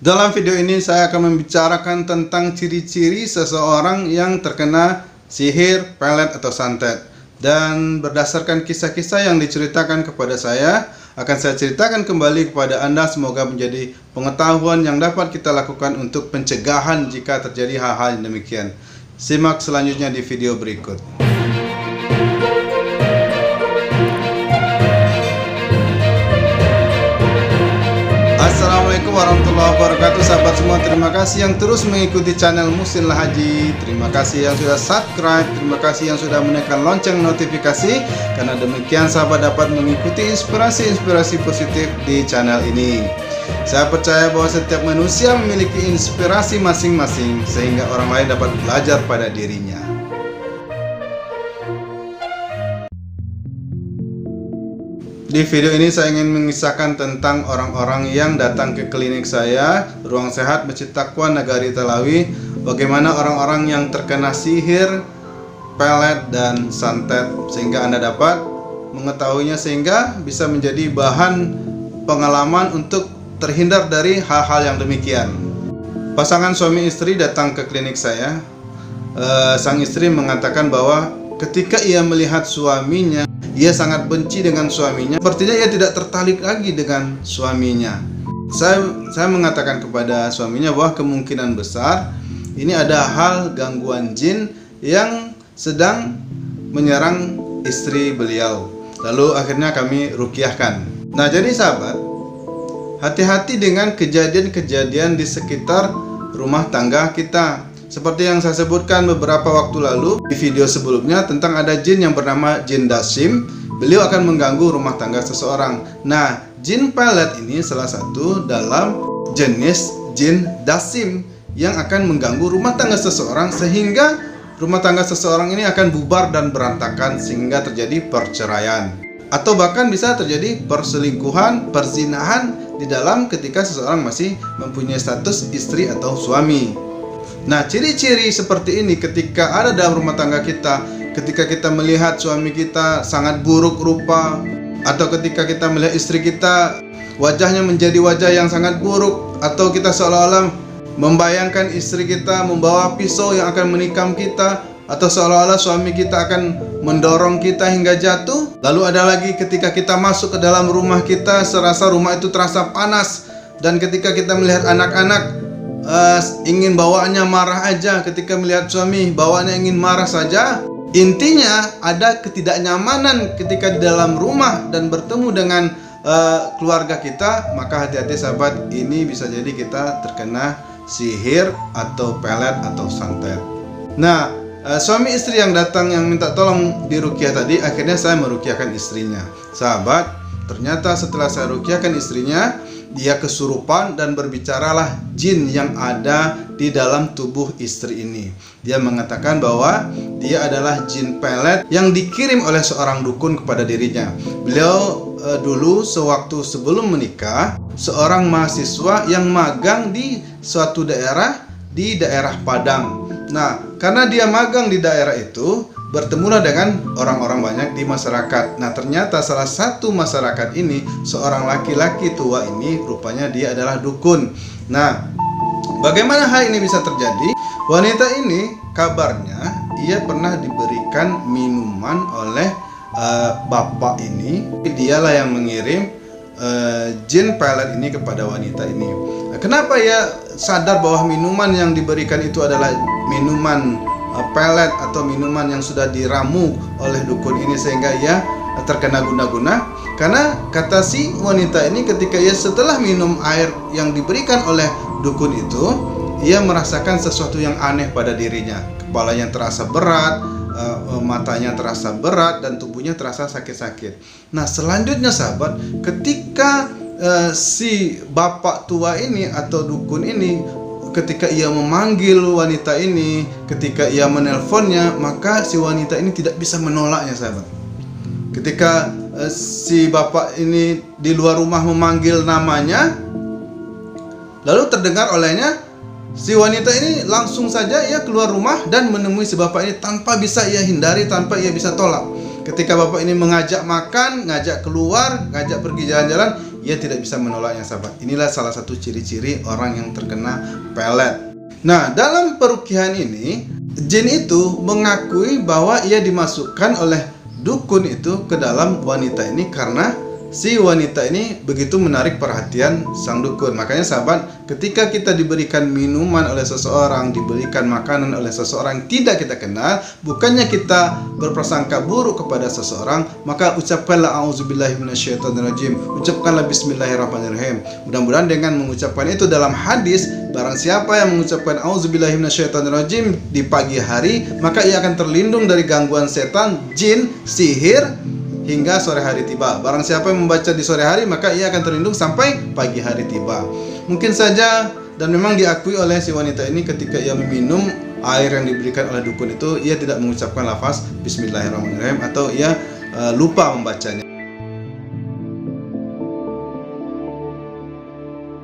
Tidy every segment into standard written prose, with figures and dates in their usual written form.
Dalam video ini saya akan membicarakan tentang ciri-ciri seseorang yang terkena sihir, pelet, atau santet. Dan berdasarkan kisah-kisah yang diceritakan kepada saya, akan saya ceritakan kembali kepada Anda. Semoga menjadi pengetahuan yang dapat kita lakukan untuk pencegahan jika terjadi hal-hal yang demikian. Simak selanjutnya di video berikut. Assalamualaikum warahmatullahi wabarakatuh, sahabat semua. Terima kasih yang terus mengikuti channel Muhsin Lahaji. Terima kasih yang sudah subscribe. Terima kasih yang sudah menekan lonceng notifikasi. Karena demikian sahabat dapat mengikuti inspirasi-inspirasi positif di channel ini. Saya percaya bahwa setiap manusia memiliki inspirasi masing-masing, sehingga orang lain dapat belajar pada dirinya. Di video ini saya ingin mengisahkan tentang orang-orang yang datang ke klinik saya, Ruang Sehat Masjid Taqwa Nagari Talawi. Bagaimana orang-orang yang terkena sihir, pelet, dan santet, sehingga Anda dapat mengetahuinya, sehingga bisa menjadi bahan pengalaman untuk terhindar dari hal-hal yang demikian. Pasangan suami istri datang ke klinik saya. Sang istri mengatakan bahwa ketika ia melihat suaminya, ia sangat benci dengan suaminya. Sepertinya ia tidak tertarik lagi dengan suaminya. Saya mengatakan kepada suaminya bahwa kemungkinan besar ini ada hal gangguan jin yang sedang menyerang istri beliau. Lalu akhirnya kami ruqyahkan. Nah, jadi sahabat, hati-hati dengan kejadian-kejadian di sekitar rumah tangga kita. Seperti yang saya sebutkan beberapa waktu lalu di video sebelumnya tentang ada jin yang bernama jin dasim. Beliau akan mengganggu rumah tangga seseorang. Nah, jin pelet ini salah satu dalam jenis jin dasim yang akan mengganggu rumah tangga seseorang, sehingga rumah tangga seseorang ini akan bubar dan berantakan sehingga terjadi perceraian. Atau bahkan bisa terjadi perselingkuhan, perzinahan di dalam ketika seseorang masih mempunyai status istri atau suami. Nah, ciri-ciri seperti ini ketika ada dalam rumah tangga kita, ketika kita melihat suami kita sangat buruk rupa, atau ketika kita melihat istri kita wajahnya menjadi wajah yang sangat buruk, atau kita seolah-olah membayangkan istri kita membawa pisau yang akan menikam kita, atau seolah-olah suami kita akan mendorong kita hingga jatuh. Lalu ada lagi ketika kita masuk ke dalam rumah kita, serasa rumah itu terasa panas, dan ketika kita melihat anak-anak ingin bawaannya marah aja, ketika melihat suami bawaannya ingin marah saja. Intinya ada ketidaknyamanan ketika di dalam rumah dan bertemu dengan keluarga kita. Maka hati-hati sahabat, ini bisa jadi kita terkena sihir atau pelet atau santet. Nah, suami istri yang datang yang minta tolong diruqyah tadi, akhirnya saya meruqyahkan istrinya. Sahabat, ternyata setelah saya ruqyahkan istrinya, dia kesurupan dan berbicaralah jin yang ada di dalam tubuh istri ini. Dia mengatakan bahwa dia adalah jin pelet yang dikirim oleh seorang dukun kepada dirinya. Beliau dulu sewaktu sebelum menikah, seorang mahasiswa yang magang di suatu daerah di daerah Padang. Nah, karena dia magang di daerah itu, bertemulah dengan orang-orang banyak di masyarakat. Nah, ternyata salah satu masyarakat ini, seorang laki-laki tua ini, rupanya dia adalah dukun. Nah, bagaimana hal ini bisa terjadi? Wanita ini kabarnya ia pernah diberikan minuman oleh bapak ini. Dialah yang mengirim jin pelet ini kepada wanita ini. Nah, kenapa ia sadar bahwa minuman yang diberikan itu adalah minuman pelet atau minuman yang sudah diramu oleh dukun ini, sehingga ia terkena guna-guna? Karena kata si wanita ini, ketika ia setelah minum air yang diberikan oleh dukun itu, ia merasakan sesuatu yang aneh pada dirinya. Kepalanya terasa berat, matanya terasa berat, dan tubuhnya terasa sakit-sakit. Nah, selanjutnya sahabat, ketika si bapak tua ini atau dukun ini, ketika ia memanggil wanita ini, ketika ia menelponnya, maka si wanita ini tidak bisa menolaknya sahabat. Ketika si bapak ini di luar rumah memanggil namanya, lalu terdengar olehnya, si wanita ini langsung saja ia keluar rumah dan menemui si bapak ini tanpa bisa ia hindari, tanpa ia bisa tolak. Ketika bapak ini mengajak makan, ngajak keluar, ngajak pergi jalan-jalan, ia tidak bisa menolaknya, sahabat. Inilah salah satu ciri-ciri orang yang terkena pelet. Nah, dalam perukihan ini, jin itu mengakui bahwa ia dimasukkan oleh dukun itu ke dalam wanita ini karena si wanita ini begitu menarik perhatian sang dukun. Makanya sahabat, ketika kita diberikan minuman oleh seseorang, diberikan makanan oleh seseorang tidak kita kenal, bukannya kita berprasangka buruk kepada seseorang, maka ucapkanlah a'udzubillahi minasyaitonirrajim, ucapkanlah bismillahirrahmanirrahim. Mudah-mudahan dengan mengucapkan itu dalam hadis, barang siapa yang mengucapkan a'udzubillahi minasyaitonirrajim di pagi hari, maka ia akan terlindung dari gangguan setan, jin, sihir hingga sore hari tiba. Barang siapa yang membaca di sore hari, maka ia akan terlindung sampai pagi hari tiba. Mungkin saja, dan memang diakui oleh si wanita ini, ketika ia meminum air yang diberikan oleh dukun itu, ia tidak mengucapkan lafaz bismillahirrahmanirrahim atau ia lupa membacanya.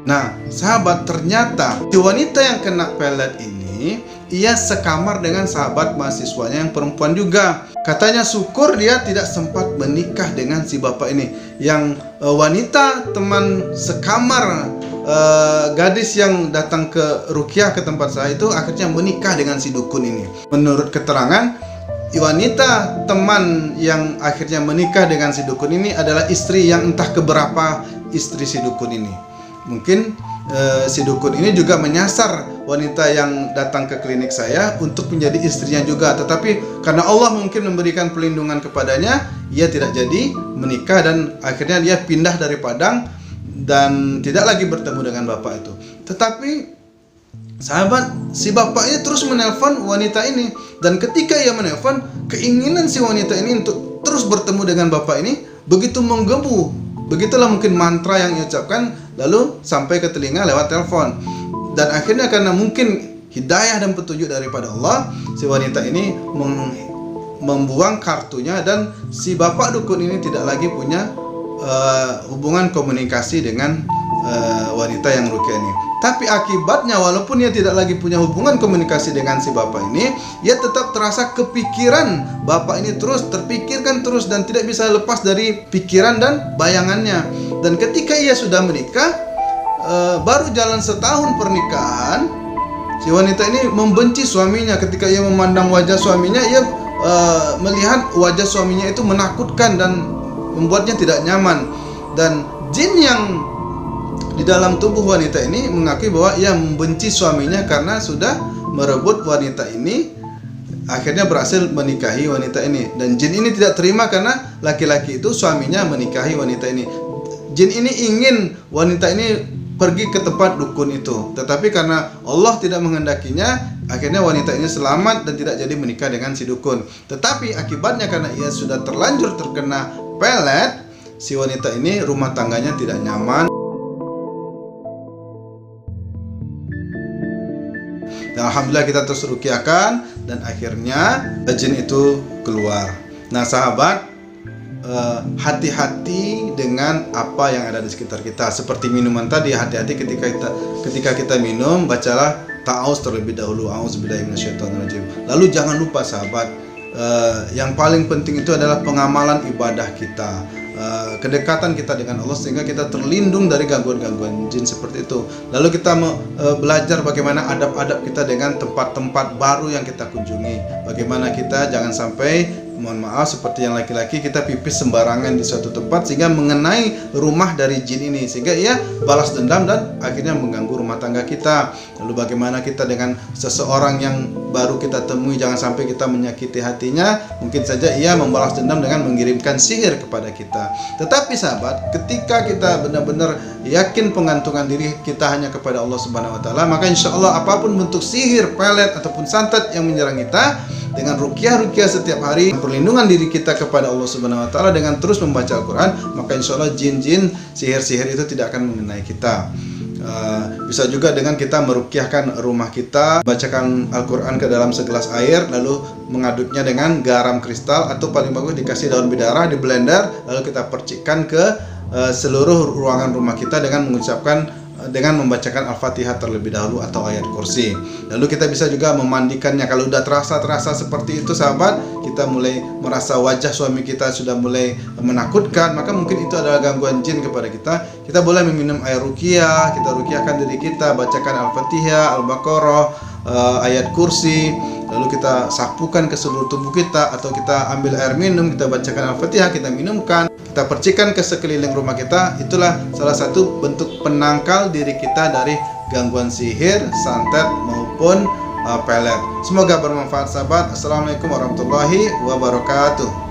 Nah, sahabat, ternyata si wanita yang kena pelet ini, ia sekamar dengan sahabat mahasiswanya yang perempuan juga. Katanya syukur dia tidak sempat menikah dengan si bapak ini. Yang wanita teman sekamar gadis yang datang ke rukyah ke tempat saya itu akhirnya menikah dengan si dukun ini. Menurut keterangan, wanita teman yang akhirnya menikah dengan si dukun ini adalah istri yang entah keberapa istri si dukun ini. Mungkin si dukun ini juga menyasar wanita yang datang ke klinik saya untuk menjadi istrinya juga, tetapi karena Allah mungkin memberikan perlindungan kepadanya, ia tidak jadi menikah dan akhirnya dia pindah dari Padang dan tidak lagi bertemu dengan bapak itu. Tetapi sahabat, si bapaknya terus menelpon wanita ini, dan ketika ia menelpon, keinginan si wanita ini untuk terus bertemu dengan bapak ini begitu menggebu. Begitulah mungkin mantra yang ia ucapkan lalu sampai ke telinga lewat telepon. Dan akhirnya karena mungkin hidayah dan petunjuk daripada Allah, si wanita ini membuang kartunya dan si bapak dukun ini tidak lagi punya hubungan komunikasi dengan wanita yang rukyah ini. Tapi akibatnya, walaupun ia tidak lagi punya hubungan komunikasi dengan si bapak ini, ia tetap terasa kepikiran bapak ini terus, terpikirkan terus dan tidak bisa lepas dari pikiran dan bayangannya. Dan ketika ia sudah menikah, baru jalan setahun pernikahan, si wanita ini membenci suaminya. Ketika ia memandang wajah suaminya, ia melihat wajah suaminya itu menakutkan dan membuatnya tidak nyaman. Dan jin yang di dalam tubuh wanita ini mengakui bahwa ia membenci suaminya karena sudah merebut wanita ini, akhirnya berhasil menikahi wanita ini. Dan jin ini tidak terima karena laki-laki itu suaminya menikahi wanita ini. Jin ini ingin wanita ini pergi ke tempat dukun itu, tetapi karena Allah tidak menghendakinya, akhirnya wanita ini selamat dan tidak jadi menikah dengan si dukun. Tetapi akibatnya karena ia sudah terlanjur terkena pelet, si wanita ini rumah tangganya tidak nyaman. Dan alhamdulillah kita terus rukyahkan dan akhirnya jin itu keluar. Nah sahabat, hati-hati dengan apa yang ada di sekitar kita. Seperti minuman tadi, hati-hati ketika kita minum, bacalah ta'awuz terlebih dahulu, a'udzubillahi minasyaitonirrajim. Lalu jangan lupa sahabat, yang paling penting itu adalah pengamalan ibadah kita, kedekatan kita dengan Allah sehingga kita terlindung dari gangguan-gangguan jin seperti itu. Lalu kita belajar bagaimana adab-adab kita dengan tempat-tempat baru yang kita kunjungi. Bagaimana kita jangan sampai, mohon maaf, seperti yang laki-laki, kita pipis sembarangan di suatu tempat sehingga mengenai rumah dari jin ini, sehingga ia balas dendam dan akhirnya mengganggu rumah tangga kita. Lalu bagaimana kita dengan seseorang yang baru kita temui, jangan sampai kita menyakiti hatinya. Mungkin saja ia membalas dendam dengan mengirimkan sihir kepada kita. Tetapi sahabat, ketika kita benar-benar yakin pengantungan diri kita hanya kepada Allah Subhanahu wa taala, maka insya Allah apapun bentuk sihir, pelet ataupun santet yang menyerang kita, dengan rukyah-rukyah setiap hari, perlindungan diri kita kepada Allah Subhanahu wa taala dengan terus membaca Al-Qur'an, maka insya Allah jin-jin, sihir-sihir itu tidak akan mengenai kita. Bisa juga dengan kita merukyahkan rumah kita, bacakan Al-Quran ke dalam segelas air, lalu mengaduknya dengan garam kristal, atau paling bagus dikasih daun bidara, di blender, lalu kita percikkan ke seluruh ruangan rumah kita dengan membacakan Al-Fatihah terlebih dahulu atau ayat kursi. Lalu kita bisa juga memandikannya. Kalau udah terasa seperti itu sahabat, kita mulai merasa wajah suami kita sudah mulai menakutkan, maka mungkin itu adalah gangguan jin kepada kita. Kita boleh meminum air ruqyah, kita ruqyahkan diri kita, bacakan Al-Fatihah, Al-Baqarah, ayat kursi, lalu kita sapukan ke seluruh tubuh kita, atau kita ambil air minum, kita bacakan Al-Fatihah, kita minumkan, kita percikan ke sekeliling rumah kita. Itulah salah satu bentuk penangkal diri kita dari gangguan sihir, santet maupun pelet. Semoga bermanfaat sahabat. Assalamualaikum warahmatullahi wabarakatuh.